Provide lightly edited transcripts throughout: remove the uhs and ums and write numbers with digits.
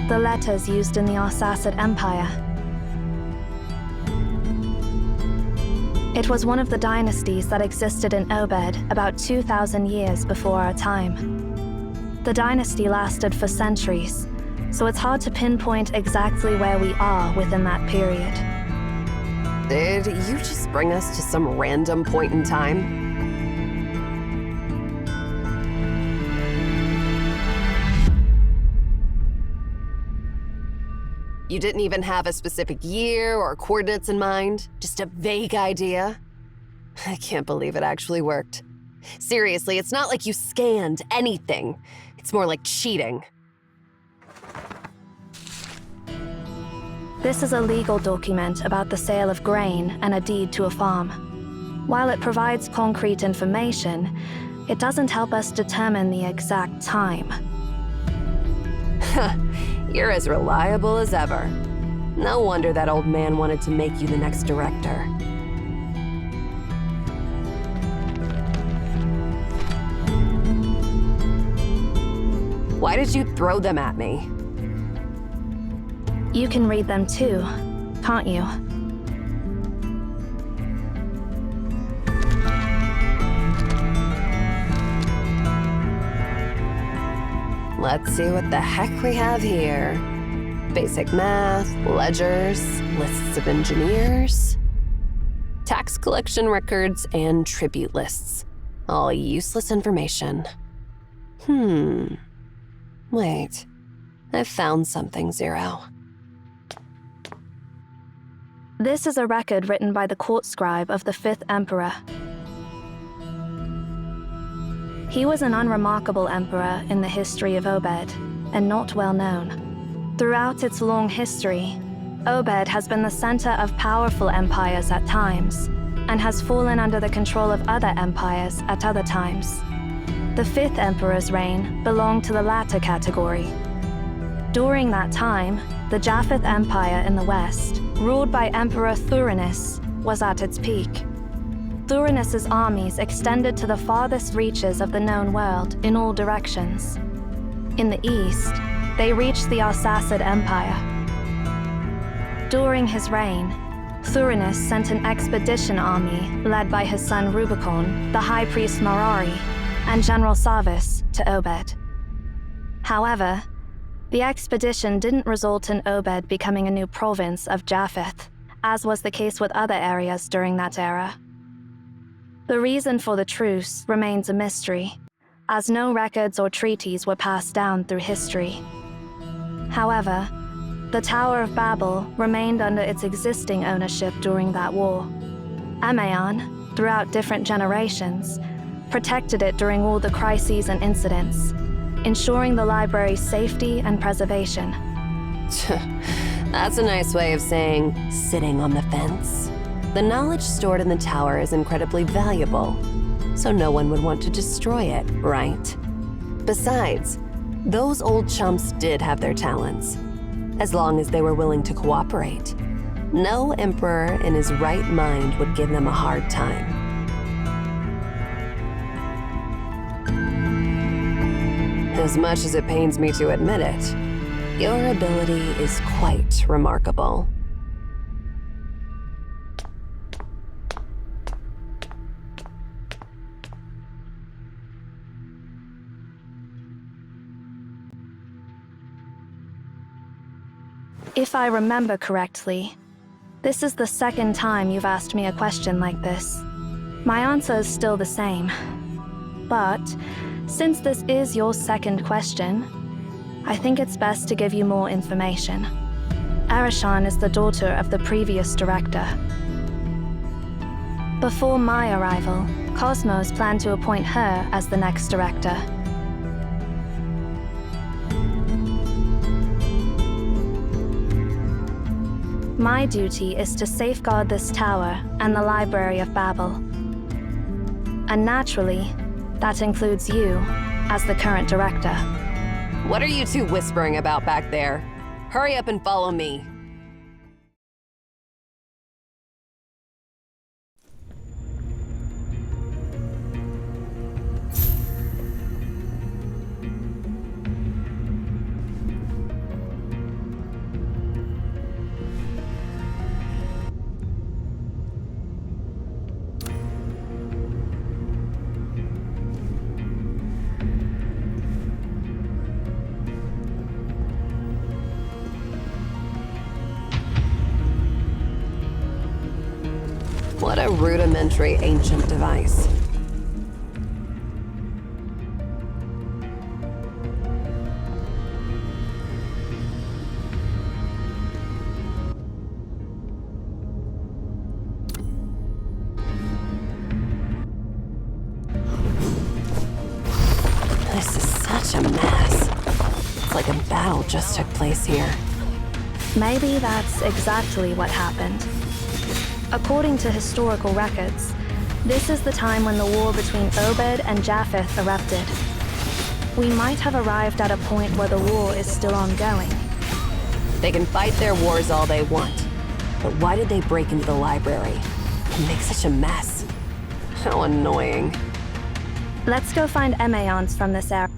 the letters used in the Arsacid Empire. It was one of the dynasties that existed in Obed about 2,000 years before our time. The dynasty lasted for centuries, so it's hard to pinpoint exactly where we are within that period. Did you just bring us to some random point in time? You didn't even have a specific year or coordinates in mind? Just a vague idea? I can't believe it actually worked. Seriously, it's not like you scanned anything. It's more like cheating. This is a legal document about the sale of grain and a deed to a farm. While it provides concrete information, it doesn't help us determine the exact time. You're as reliable as ever. No wonder that old man wanted to make you the next director. Why did you throw them at me? You can read them too, can't you? Let's see what the heck we have here. Basic math, ledgers, lists of engineers, tax collection records, and tribute lists. All useless information. Wait. I found something, Zero. This is a record written by the court scribe of the 5th Emperor. He was an unremarkable emperor in the history of Obed, and not well known. Throughout its long history, Obed has been the center of powerful empires at times, and has fallen under the control of other empires at other times. The 5th Emperor's reign belonged to the latter category. During that time, the Japheth Empire in the west, ruled by Emperor Thurinus, was at its peak. Thurinus' armies extended to the farthest reaches of the known world in all directions. In the east, they reached the Arsacid Empire. During his reign, Thurinus sent an expedition army led by his son Rubicon, the high priest Marari, and General Sarvis to Obed. However, the expedition didn't result in Obed becoming a new province of Japheth, as was the case with other areas during that era. The reason for the truce remains a mystery, as no records or treaties were passed down through history. However, the Tower of Babel remained under its existing ownership during that war. Emaon, throughout different generations, protected it during all the crises and incidents, ensuring the library's safety and preservation. That's a nice way of saying sitting on the fence. The knowledge stored in the tower is incredibly valuable, so no one would want to destroy it, right? Besides, those old chumps did have their talents, as long as they were willing to cooperate. No emperor in his right mind would give them a hard time. As much as it pains me to admit it, your ability is quite remarkable. If I remember correctly, this is the second time you've asked me a question like this. My answer is still the same. But, since this is your second question, I think it's best to give you more information. Arishan is the daughter of the previous director. Before my arrival, Cosmos planned to appoint her as the next director. My duty is to safeguard this tower and the Library of Babel. And naturally, that includes you as the current director. What are you two whispering about back there? Hurry up and follow me. rudimentary ancient device. This is such a mess. It's like a battle just took place here. Maybe that's exactly what happened. According to historical records, this is the time when the war between Obed and Japheth erupted. We might have arrived at a point where the war is still ongoing. They can fight their wars all they want, but why did they break into the library and make such a mess? How annoying. Let's go find Emaons from this era.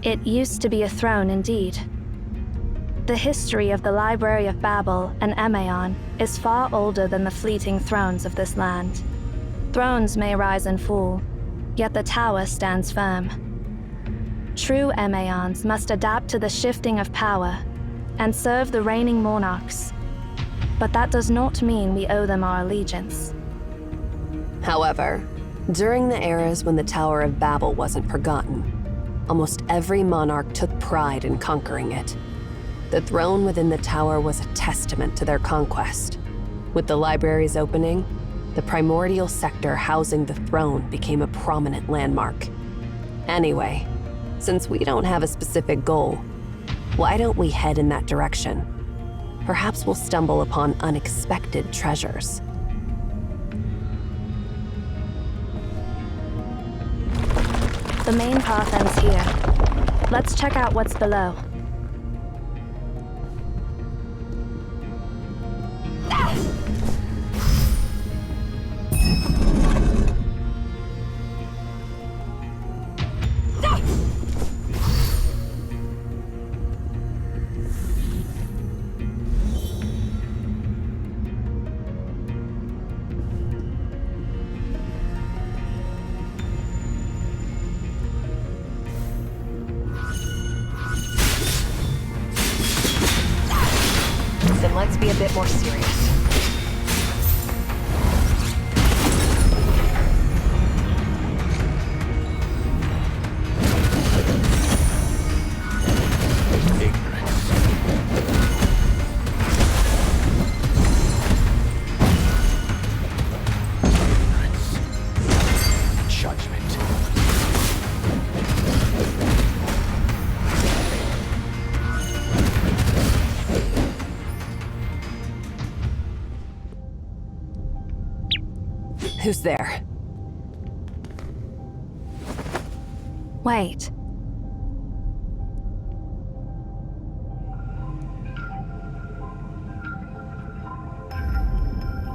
It used to be a throne indeed. The history of the Library of Babel and Emaon is far older than the fleeting thrones of this land. Thrones may rise and fall, yet the tower stands firm. True Emaons must adapt to the shifting of power and serve the reigning monarchs. But that does not mean we owe them our allegiance. However, during the eras when the Tower of Babel wasn't forgotten, almost every monarch took pride in conquering it. The throne within the tower was a testament to their conquest. With the library's opening, the primordial sector housing the throne became a prominent landmark. Anyway, since we don't have a specific goal, why don't we head in that direction? Perhaps we'll stumble upon unexpected treasures. The main path ends here. Let's check out what's below. Then let's be a bit more serious. Who's there? Wait.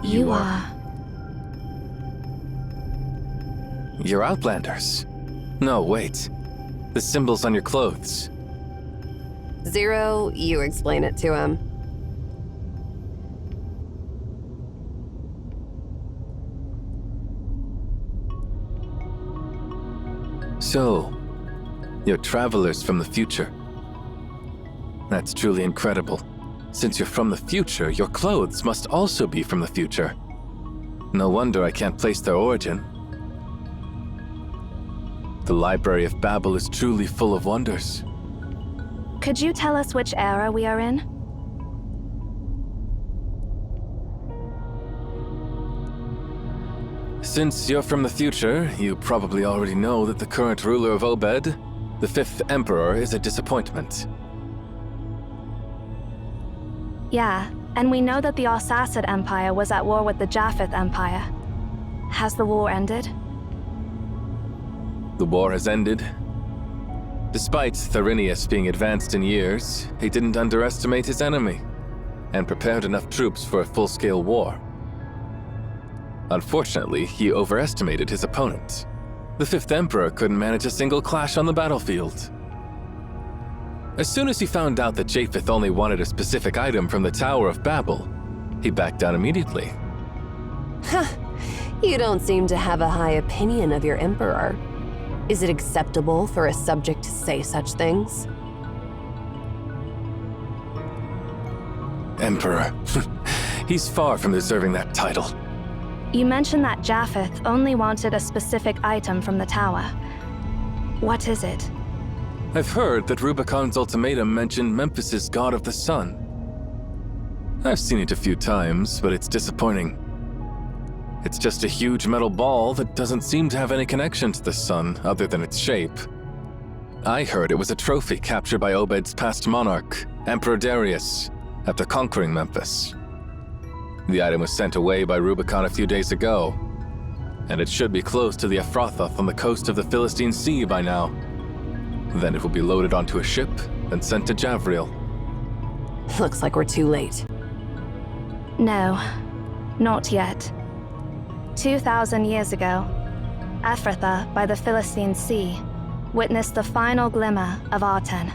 You are... You're Outlanders. No, wait. The symbols on your clothes. Zero, you explain it to him. So, you're travelers from the future. That's truly incredible. Since you're from the future, your clothes must also be from the future. No wonder I can't place their origin. The Library of Babel is truly full of wonders. Could you tell us which era we are in? Since you're from the future, you probably already know that the current ruler of Obed, the 5th Emperor, is a disappointment. Yeah, and we know that the Arsacid Empire was at war with the Japheth Empire. Has the war ended? The war has ended. Despite Tharinius being advanced in years, he didn't underestimate his enemy, and prepared enough troops for a full-scale war. Unfortunately, he overestimated his opponent. The 5th Emperor couldn't manage a single clash on the battlefield. As soon as he found out that Japheth only wanted a specific item from the Tower of Babel, he backed down immediately. Huh. You don't seem to have a high opinion of your Emperor. Is it acceptable for a subject to say such things? Emperor. He's far from deserving that title. You mentioned that Japheth only wanted a specific item from the tower. What is it? I've heard that Rubicon's ultimatum mentioned Memphis's god of the sun. I've seen it a few times, but it's disappointing. It's just a huge metal ball that doesn't seem to have any connection to the sun other than its shape. I heard it was a trophy captured by Obed's past monarch, Emperor Darius, after conquering Memphis. The item was sent away by Rubicon a few days ago, and it should be close to the Ephrathoth on the coast of the Philistine Sea by now. Then it will be loaded onto a ship and sent to Javriel. Looks like we're too late. No, not yet. 2,000 years ago, Ephrathah by the Philistine Sea witnessed the final glimmer of Arten.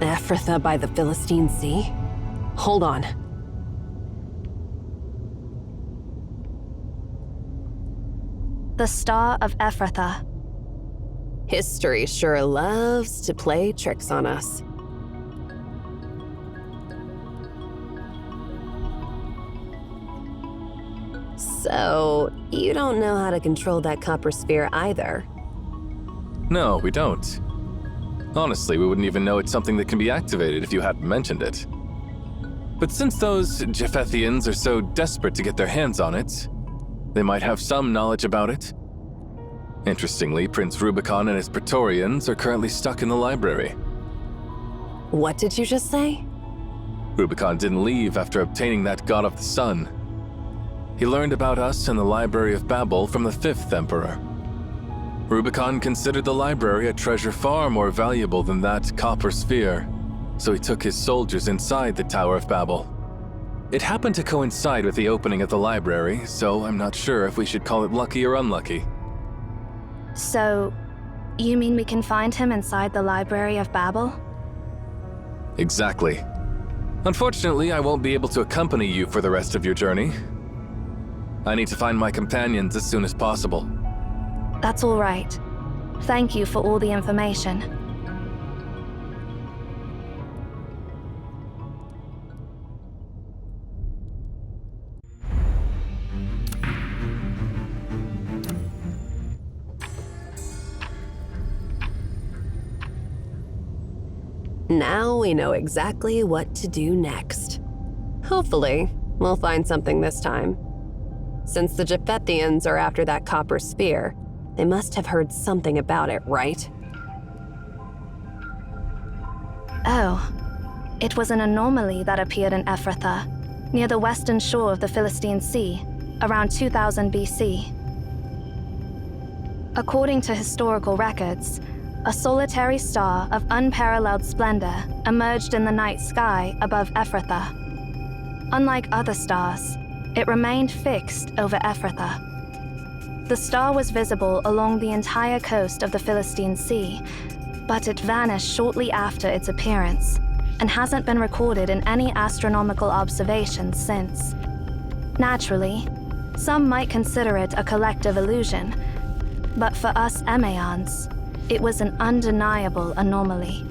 Ephrathah by the Philistine Sea? Hold on. The Star of Ephrathah. History sure loves to play tricks on us. So, you don't know how to control that copper sphere either. No, we don't. Honestly, we wouldn't even know it's something that can be activated if you hadn't mentioned it. But since those Japhethians are so desperate to get their hands on it, they might have some knowledge about it. Interestingly, Prince Rubicon and his Praetorians are currently stuck in the library. What did you just say? Rubicon didn't leave after obtaining that God of the Sun. He learned about us in the Library of Babel from the 5th Emperor. Rubicon considered the library a treasure far more valuable than that copper sphere, so he took his soldiers inside the Tower of Babel. It happened to coincide with the opening of the library, so I'm not sure if we should call it lucky or unlucky. So, you mean we can find him inside the Library of Babel? Exactly. Unfortunately, I won't be able to accompany you for the rest of your journey. I need to find my companions as soon as possible. That's all right. Thank you for all the information. Now we know exactly what to do next. Hopefully, we'll find something this time. Since the Japhethians are after that copper sphere, they must have heard something about it, right? Oh, it was an anomaly that appeared in Ephrathah, near the western shore of the Philistine Sea, around 2000 BC. According to historical records, a solitary star of unparalleled splendor emerged in the night sky above Ephrathah. Unlike other stars, it remained fixed over Ephrathah. The star was visible along the entire coast of the Philistine Sea, but it vanished shortly after its appearance and hasn't been recorded in any astronomical observations since. Naturally, some might consider it a collective illusion, but for us Emaons, it was an undeniable anomaly.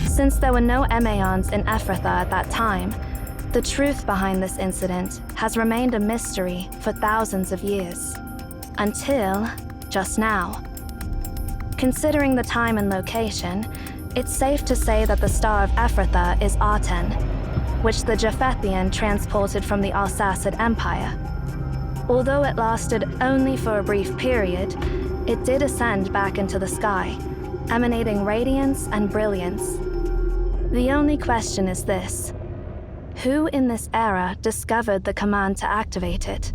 Since there were no Emaons in Ephrathah at that time, the truth behind this incident has remained a mystery for thousands of years. Until just now. Considering the time and location, it's safe to say that the Star of Ephrathah is Arten, which the Japhethian transported from the Arsacid Empire. Although it lasted only for a brief period, it did ascend back into the sky, emanating radiance and brilliance. The only question is this: who in this era discovered the command to activate it?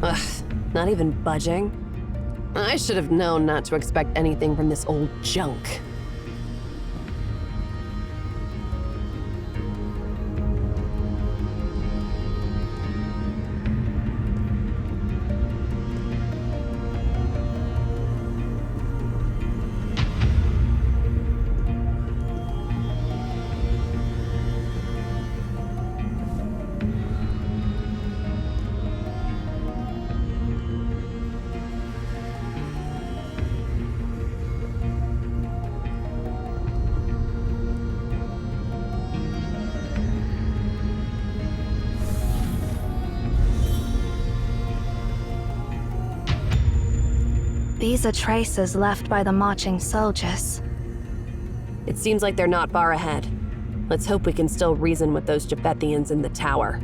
Ugh, not even budging. I should have known not to expect anything from this old junk. These are traces left by the marching soldiers. It seems like they're not far ahead. Let's hope we can still reason with those Japhethians in the tower.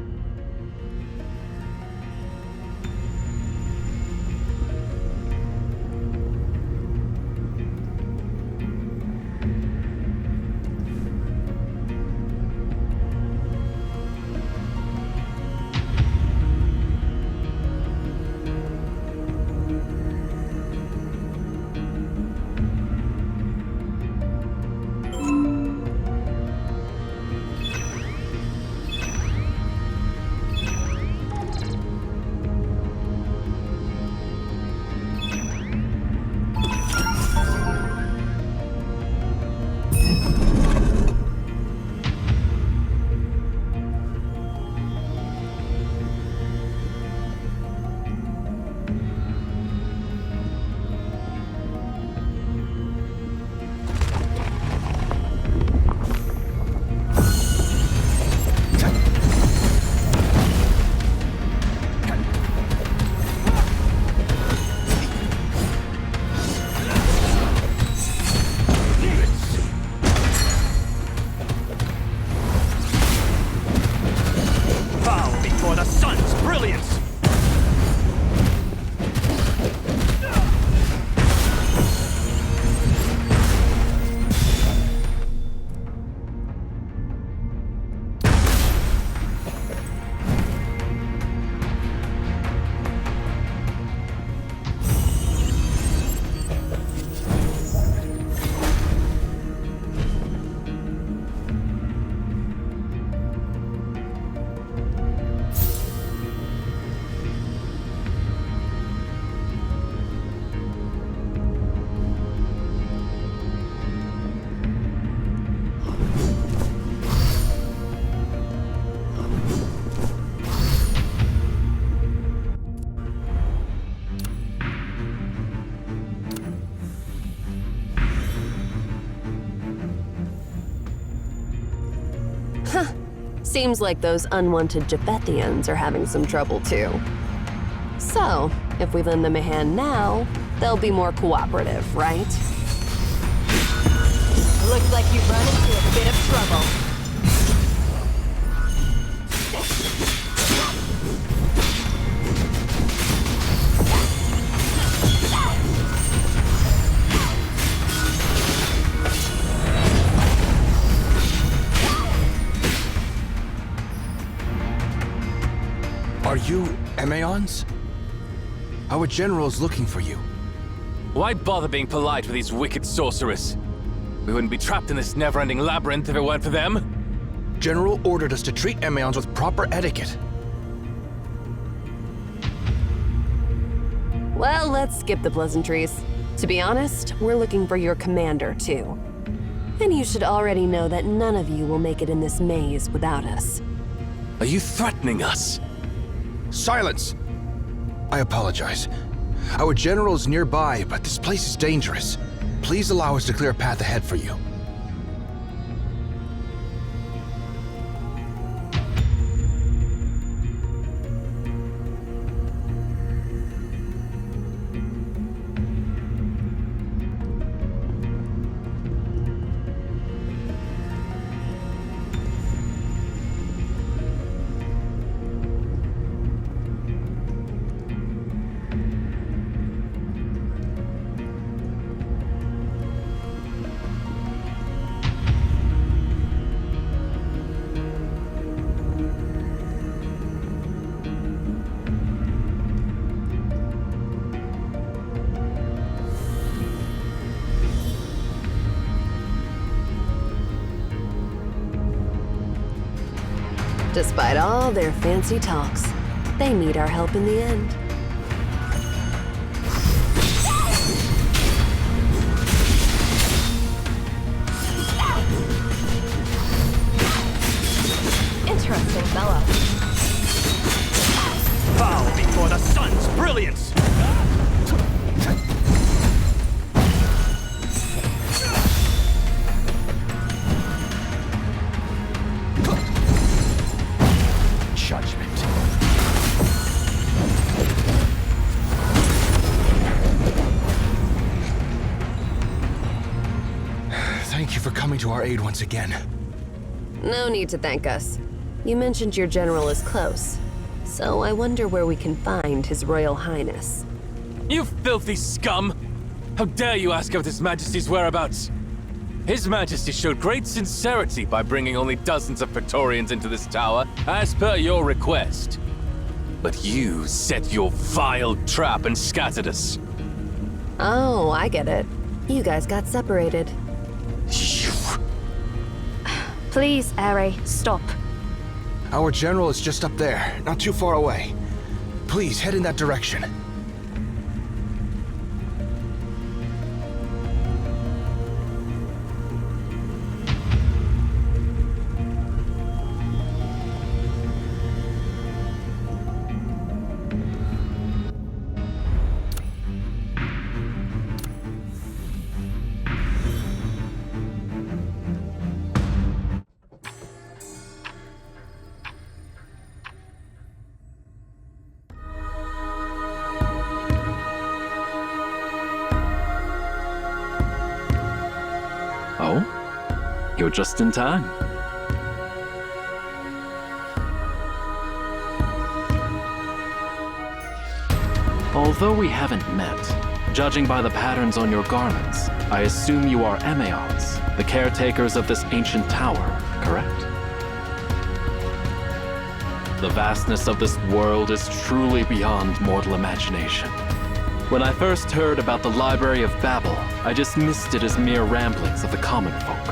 Seems like those unwanted Japhethians are having some trouble too. So, if we lend them a hand now, they'll be more cooperative, right? Looks like you've run into a bit of trouble. Are you Emaons? Our general's looking for you. Why bother being polite with these wicked sorcerers? We wouldn't be trapped in this never-ending labyrinth if it weren't for them. General ordered us to treat Emaons with proper etiquette. Well, let's skip the pleasantries. To be honest, we're looking for your commander, too. And you should already know that none of you will make it in this maze without us. Are you threatening us? Silence! I apologize. Our general is nearby, but this place is dangerous. Please allow us to clear a path ahead for you. Despite all their fancy talks, they need our help in the end. Interesting fellow. Bow before the sun's brilliance! Judgment. Thank you for coming to our aid once again. No need to thank us. You mentioned your general is close, so I wonder where we can find His Royal Highness. You filthy scum! How dare you ask of His Majesty's whereabouts? His Majesty showed great sincerity by bringing only dozens of Praetorians into this tower, as per your request. But you set your vile trap and scattered us. Oh, I get it. You guys got separated. You... Please, Ere, stop. Our general is just up there, not too far away. Please head in that direction. Oh? You're just in time. Although we haven't met, judging by the patterns on your garments, I assume you are Emeons, the caretakers of this ancient tower, correct? The vastness of this world is truly beyond mortal imagination. When I first heard about the Library of Babel, I dismissed it as mere ramblings of the common folk.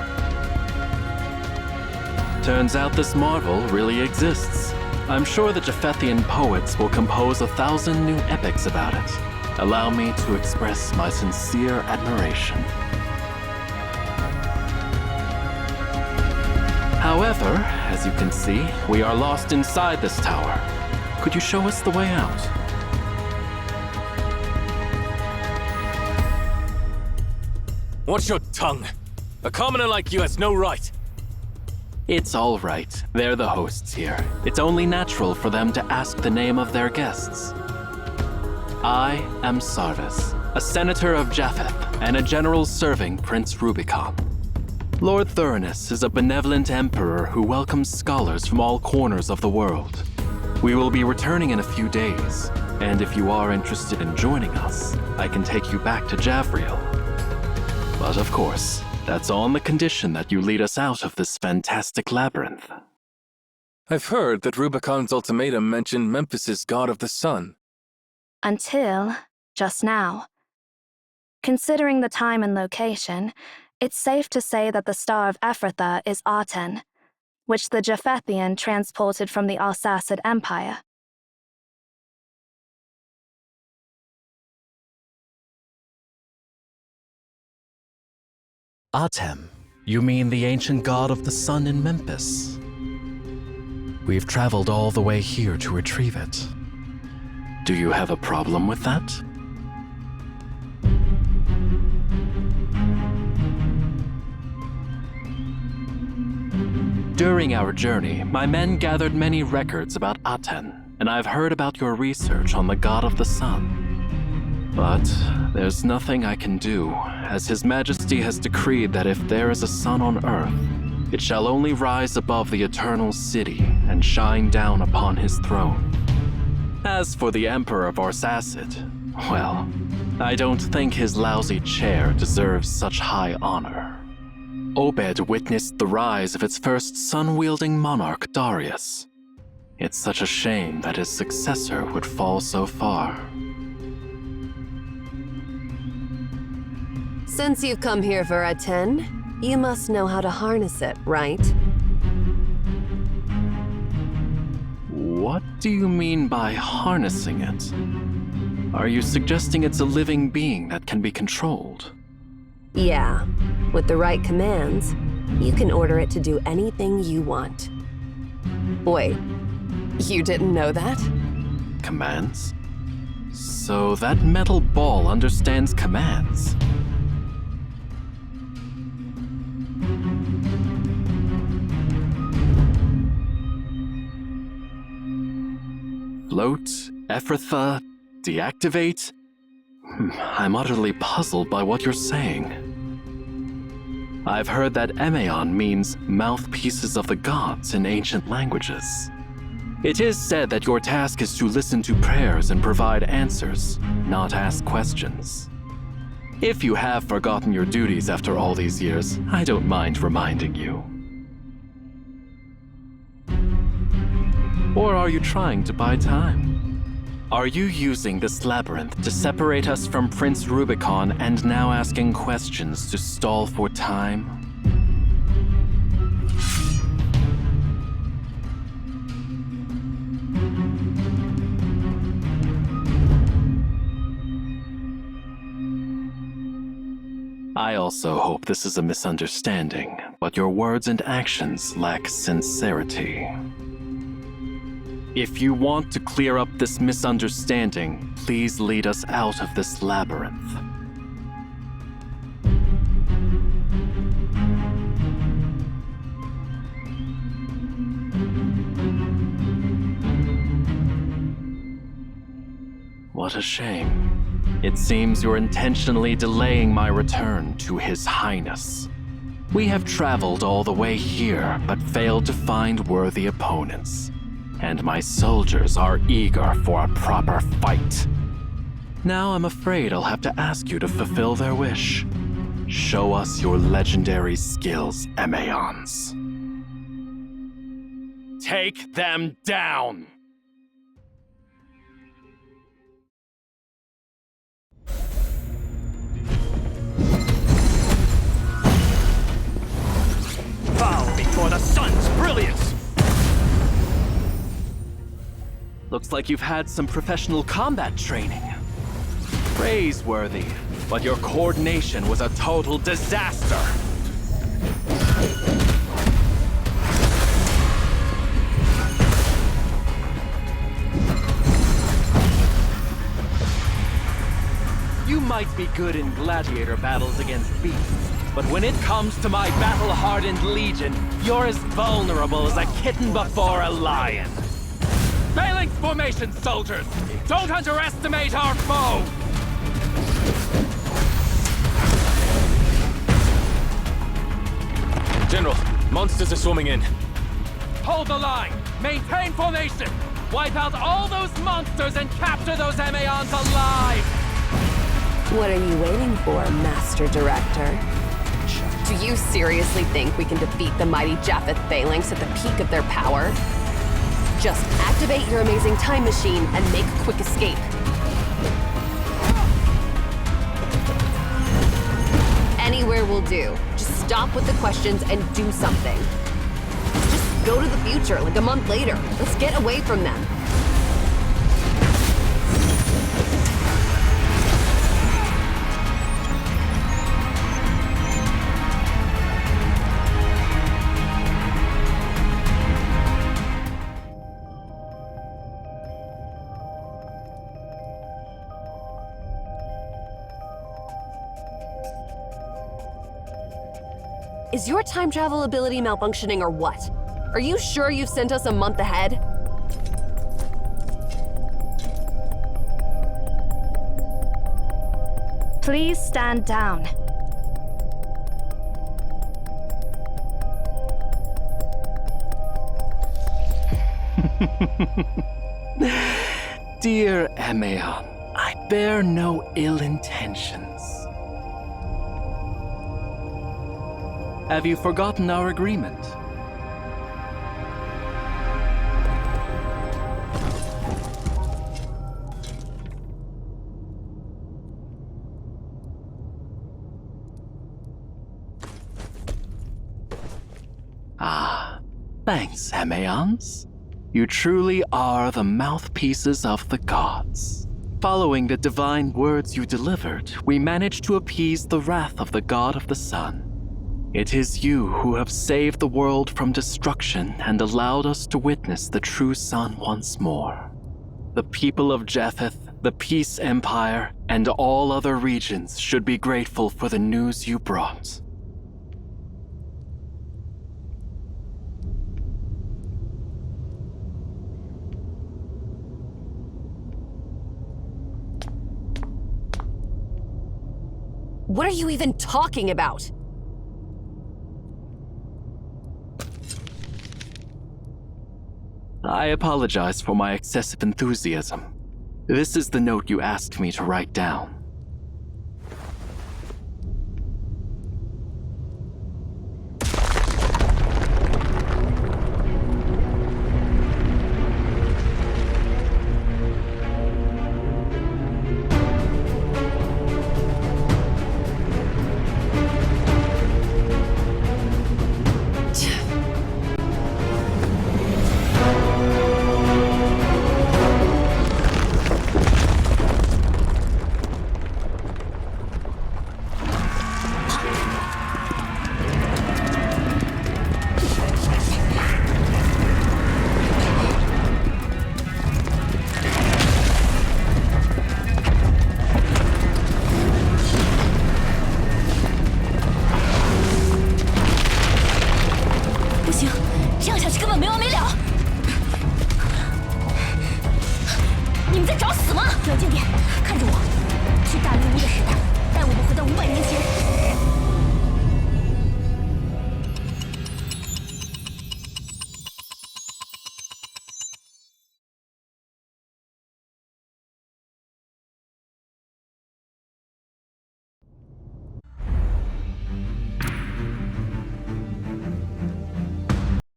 Turns out this marvel really exists. I'm sure the Japhethian poets will compose 1,000 new epics about it. Allow me to express my sincere admiration. However, as you can see, we are lost inside this tower. Could you show us the way out? Watch your tongue. A commoner like you has no right. It's all right. They're the hosts here. It's only natural for them to ask the name of their guests. I am Sarvis, a senator of Japheth and a general serving Prince Rubicon. Lord Thuranos is a benevolent emperor who welcomes scholars from all corners of the world. We will be returning in a few days, and if you are interested in joining us, I can take you back to Javriel. But of course, that's on the condition that you lead us out of this fantastic labyrinth. I've heard that Rubicon's ultimatum mentioned Memphis's god of the sun. Until just now. Considering the time and location, it's safe to say that the Star of Ephrathah is Aten, which the Japhethian transported from the Arsacid Empire. Atem? You mean the ancient god of the sun in Memphis? We've traveled all the way here to retrieve it. Do you have a problem with that? During our journey, my men gathered many records about Aten, and I've heard about your research on the god of the sun. But there's nothing I can do, as His Majesty has decreed that if there is a sun on Earth, it shall only rise above the eternal city and shine down upon his throne. As for the Emperor of Arsacid, well, I don't think his lousy chair deserves such high honor. Obed witnessed the rise of its first sun-wielding monarch, Darius. It's such a shame that his successor would fall so far. Since you've come here for Aten, you must know how to harness it, right? What do you mean by harnessing it? Are you suggesting it's a living being that can be controlled? Yeah, with the right commands, you can order it to do anything you want. Wait, you didn't know that? Commands? So that metal ball understands commands. Float, Ephrathah, deactivate? I'm utterly puzzled by what you're saying. I've heard that Emeon means mouthpieces of the gods in ancient languages. It is said that your task is to listen to prayers and provide answers, not ask questions. If you have forgotten your duties after all these years, I don't mind reminding you. Or are you trying to buy time? Are you using this labyrinth to separate us from Prince Rubicon and now asking questions to stall for time? I also hope this is a misunderstanding, but your words and actions lack sincerity. If you want to clear up this misunderstanding, please lead us out of this labyrinth. What a shame. It seems you're intentionally delaying my return to His Highness. We have traveled all the way here, but failed to find worthy opponents. And my soldiers are eager for a proper fight. Now I'm afraid I'll have to ask you to fulfill their wish. Show us your legendary skills, Emeons. Take them down! Bow before the sun's brilliance! Looks like you've had some professional combat training. Praiseworthy, but your coordination was a total disaster. You might be good in gladiator battles against beasts, but when it comes to my battle-hardened legion, you're as vulnerable as a kitten before a lion. Phalanx formation, soldiers! Don't underestimate our foe! General, monsters are swarming in. Hold the line! Maintain formation! Wipe out all those monsters and capture those Emeons alive! What are you waiting for, Master Director? Do you seriously think we can defeat the mighty Japheth Phalanx at the peak of their power? Just activate your amazing time machine and make a quick escape. Anywhere will do. Just stop with the questions and do something. Just go to the future, like a month later. Let's get away from them. Is your time travel ability malfunctioning or what? Are you sure you've sent us a month ahead? Please stand down. Dear Emeon, I bear no ill intentions. Have you forgotten our agreement? Ah, thanks, Emeons. You truly are the mouthpieces of the gods. Following the divine words you delivered, we managed to appease the wrath of the god of the sun. It is you who have saved the world from destruction and allowed us to witness the true sun once more. The people of Jetheth, the Peace Empire, and all other regions should be grateful for the news you brought. What are you even talking about? I apologize for my excessive enthusiasm. This is the note you asked me to write down.